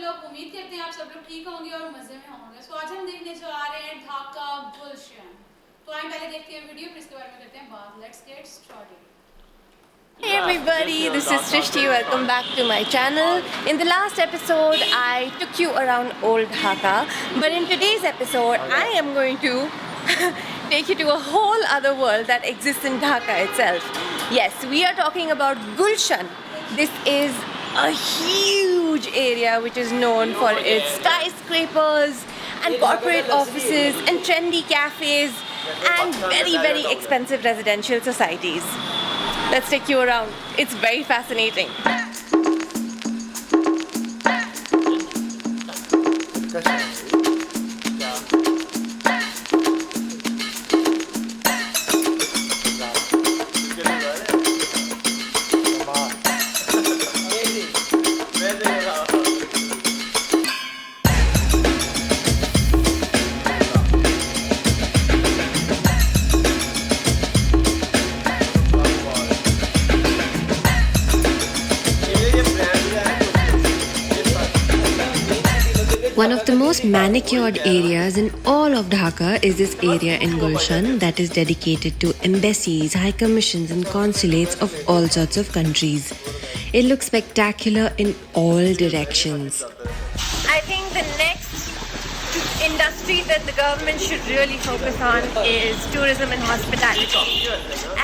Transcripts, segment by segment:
लोग, उम्मीद करते हैं आप सब लोग ठीक होंगे और मज़े में होंगे। सो आज हम देखने जा रहे हैं ढाका गुलशन। तो आइए पहले देखते हैं वीडियो, फिर इसके बारे में करते हैं बात। Let's get started. Hey everybody, this is Srishti. Welcome back to my channel. In the last episode, I took you around Old Dhaka, but in today's episode, I am going to take you to a whole other world that exists in Dhaka itself. Yes, we are talking about Gulshan. This is a huge area which is known for its skyscrapers and corporate offices and trendy cafes and very expensive residential societies. Let's take you around. It's very fascinating. One of the most manicured areas in all of Dhaka is this area in Gulshan that is dedicated to embassies, high commissions and consulates of all sorts of countries. It looks spectacular in all directions. I think the next industry that the government should really focus on is tourism and hospitality.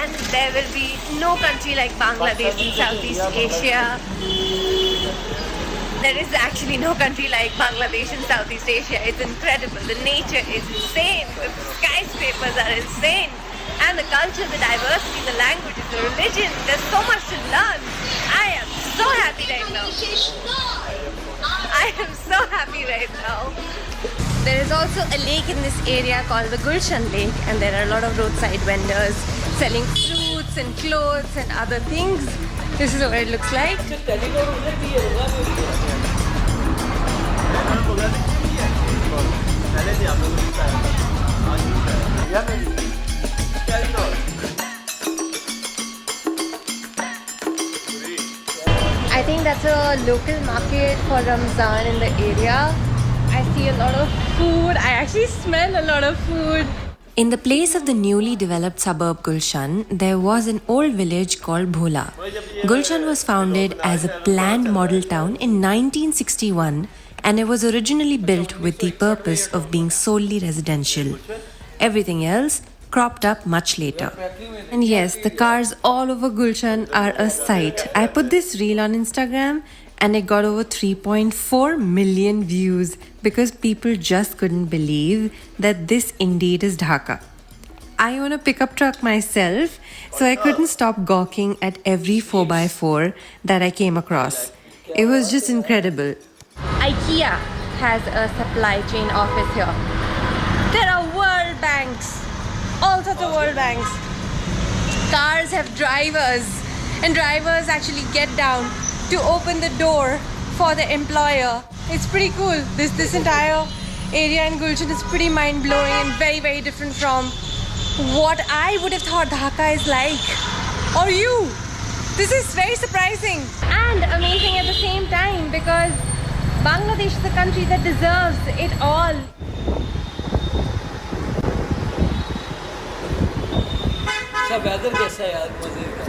And there will be no country like Bangladesh in Southeast Asia. There is actually no country like Bangladesh in Southeast Asia. It's incredible. The nature is insane. The skyscrapers are insane. And the culture, the diversity, the languages, the religion. There's so much to learn. I am so happy right now. I am so happy right now. There is also a lake in this area called the Gulshan Lake, and there are a lot of roadside vendors selling fruits and clothes and other things. This is what it looks like. I think that's a local market for Ramzan in the area. I see a lot of food. I actually smell a lot of food. In the place of the newly developed suburb Gulshan, there was an old village called Bhola. Gulshan was founded as a planned model town in 1961, and it was originally built with the purpose of being solely residential. Everything else cropped up much later. And yes, the cars all over Gulshan are a sight. I put this reel on Instagram and it got over 3.4 million views because people just couldn't believe that this indeed is Dhaka. I own a pickup truck myself, so I couldn't stop gawking at every 4x4 that I came across. It was just incredible. IKEA has a supply chain office here. There are world banks, all sorts of world banks. Cars have drivers, and drivers actually get down to open the door for the employer. It's pretty cool. This entire area in Gulshan is pretty mind-blowing and very different from what I would have thought Dhaka is like. Or you. This is very surprising and amazing at the same time because Bangladesh is a country that deserves it all. Weather कैसा है यार, मजे का।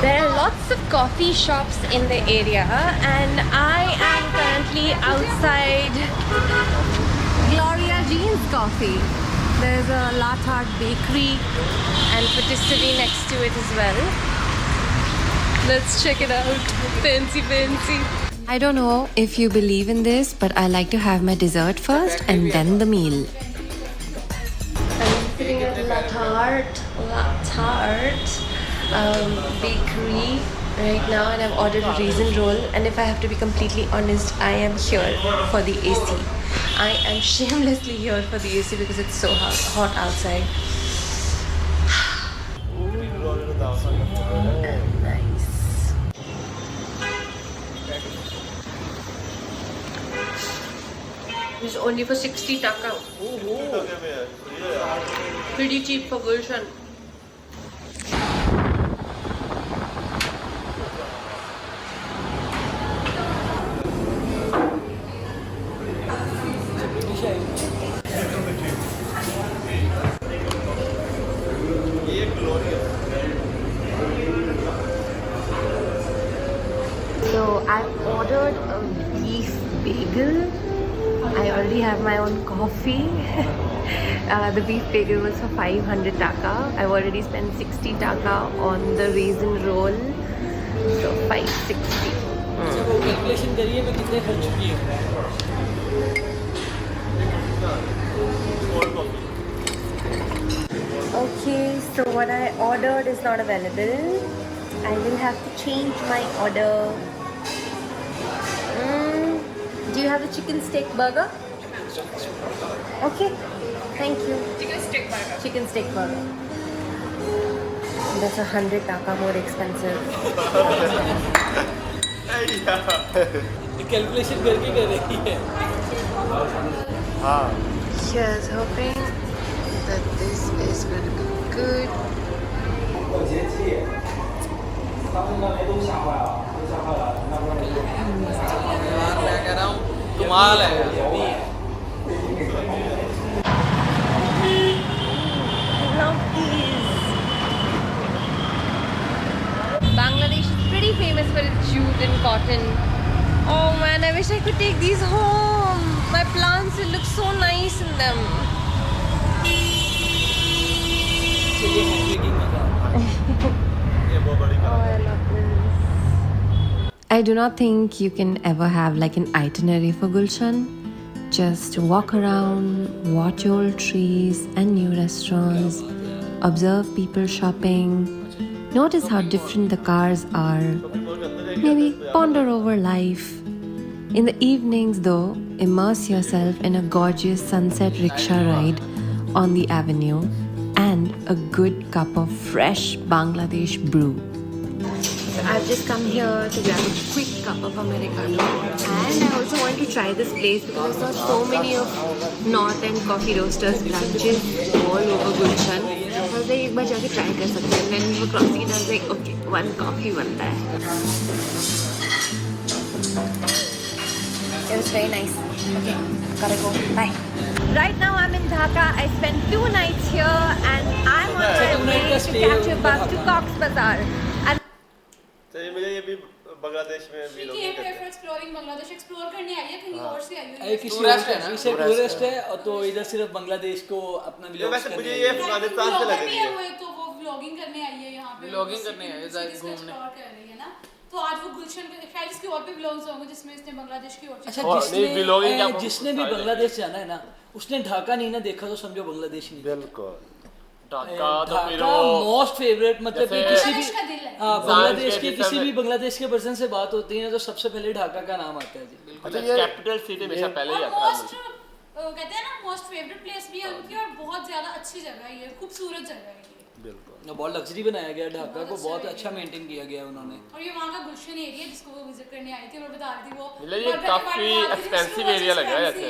There are lots of coffee shops in the area, and I am currently outside Gloria Jean's Coffee. There's a Lathard bakery and patisserie next to it as well. Let's check it out. Fancy. I don't know if you believe in this, but I like to have my dessert first and then the meal. I'm sitting at Lathard bakery right now, and I've ordered a raisin roll. And if I have to be completely honest, I am here for the AC. I am shamelessly here for the AC because it's so hot outside. Nice. It's only for 60 taka. Oh, pretty cheap for Gulshan. So I ordered a beef bagel. I already have my own coffee. The beef bagel was for 500 taka. I've already spent 60 taka on the raisin roll. So 560. अच्छा वो calculation करिए मैं कितने खर्च चुकी हूँ. Okay, so what I ordered is not available. I will have to change my order. Do you have the chicken steak burger? Okay, thank you. Chicken stick burger. Chicken steak burger. That's 100 taka more expensive. Calculation करके कर रही है. Here's hoping that this is going to be good. मैं कह रहा हूँ कमाल है. Bangladesh is pretty famous for its jute and cotton. Oh man, I wish I could take these home. My plants will look so nice in them. चलिए हैंडमेकिंग मजा. Oh, I love this. I do not think you can ever have like an itinerary for Gulshan. Just walk around, watch old trees and new restaurants, observe people shopping, notice how different the cars are, maybe ponder over life. In the evenings, though, immerse yourself in a gorgeous sunset rickshaw ride on the avenue and a good cup of fresh Bangladesh brew. So I've just come here to grab a quick cup of Americano, and I also want to try this place because I saw so many of North End Coffee Roasters branches all over Gulshan. I was like, एक बार जाके try कर सकते हैं. Then we were crossing it, I was like, okay, one coffee बनता है. It was very nice. Okay, gotta go. Bye. Right now I'm in Dhaka. I spent 2 nights here, and I'm on my way to catch a bus to Cox's Bazar. And चलिए मुझे ये भी बांग्लादेश में भी लोग came here for exploring Bangladesh. Explore करने आई है, कहीं और से आई है. एक टूरिस्ट है ना. इसे टूरिस्ट है और तो इधर सिर्फ बांग्लादेश को अपना ये व्लॉग वैसे मुझे ये अफगानिस्तान से लग रही है. तो वो व्लॉगिंग करने आई है यहाँ पे. व्लॉगिंग करने आई है, घूमने एक्सप्लोर कर रही है ना. तो आज वो गुलशन पे शायद इसके और भी व्लॉग्स होंगे जिसमें इसने बांग्लादेश की और अच्छा नहीं, जिसने भी बांग्लादेश जाना है ना उसने ढाका नहीं ना देखा तो समझो बांग्लादेश नहीं. बिल्कुल ढाका तो फिर ढाका मोस्ट फेवरेट मतलब कि किसी भी बांग्लादेश का दिल है. बांग्लादेश के किसी भी बांग्लादेश के पर्सन से बात होती है ना तो सबसे पहले ढाका का नाम आता है जी. अच्छा ये कैपिटल सिटी हमेशा पहले ही आता है. कहते हैं ना मोस्ट फेवरेट प्लेस भी है उनकी और बहुत ज्यादा अच्छी जगह है ये, खूबसूरत जगह है ये. बिल्कुल बहुत लग्जरी बनाया गया ढाका को, बहुत अच्छा मेंटेन किया गया उन्होंने. और ये वहाँ का गुलशन एरिया जिसको वो विजिट करने आई थी और बता रही थी वो मतलब ये काफी एक्सपेंसिव एरिया लग रहा है ऐसे.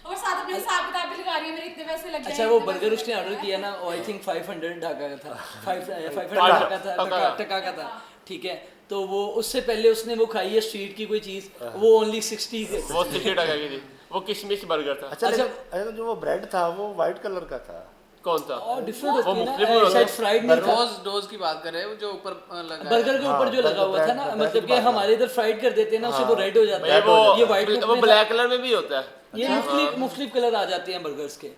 और साथ अपने हिसाब किताब भी लगा रही है मेरे इतने पैसे लग गए. अच्छा वो बर्गर उसने ऑर्डर किया ना आई थिंक 500 ढाका का था. 500 टका का था. ठीक है तो वो उससे पहले उसने वो खाई है स्ट्रीट की कोई चीज वो ओनली 60 वो 60 टका की थी. वो किशमिश बर्गर था. अच्छा जो वो ब्रेड था वो वाइट कलर का था. कौन था? और डिफरेंट वो होती है मुख्तलिफ ना होगा. शायद फ्राइड नहीं था. डोज की बात कर रहे हैं जो ऊपर लगा बर्गर के ऊपर जो लगा हुआ था ना मतलब कि हमारे इधर फ्राइड कर देते हैं ना उससे वो रेड हो जाता है. ये व्हाइट वो ब्लैक कलर में भी होता है. ये मुख्तलिफ कलर आ जाते हैं बर्गर्स के.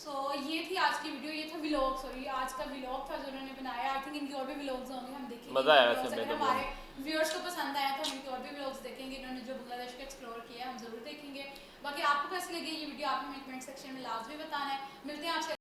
सो ये थी आज की वीडियो. ये था व्लॉग, सॉरी आज का व्लॉग था जो उन्होंने बनाया. आई थिंक इनके और भी व्लॉग्स होंगे, हम देखेंगे. मजा आया vlogs वैसे अगर मेरे को. हमारे व्यूअर्स को पसंद आया तो हम इनके और भी व्लॉग्स देखेंगे. इन्होंने जो बांग्लादेश को एक्सप्लोर किया है हम जरूर देखेंगे. बाकी आपको कैसी लगी ये वीडियो आप हमें कमेंट सेक्शन में लाजमी बताना है. मिलते हैं आपसे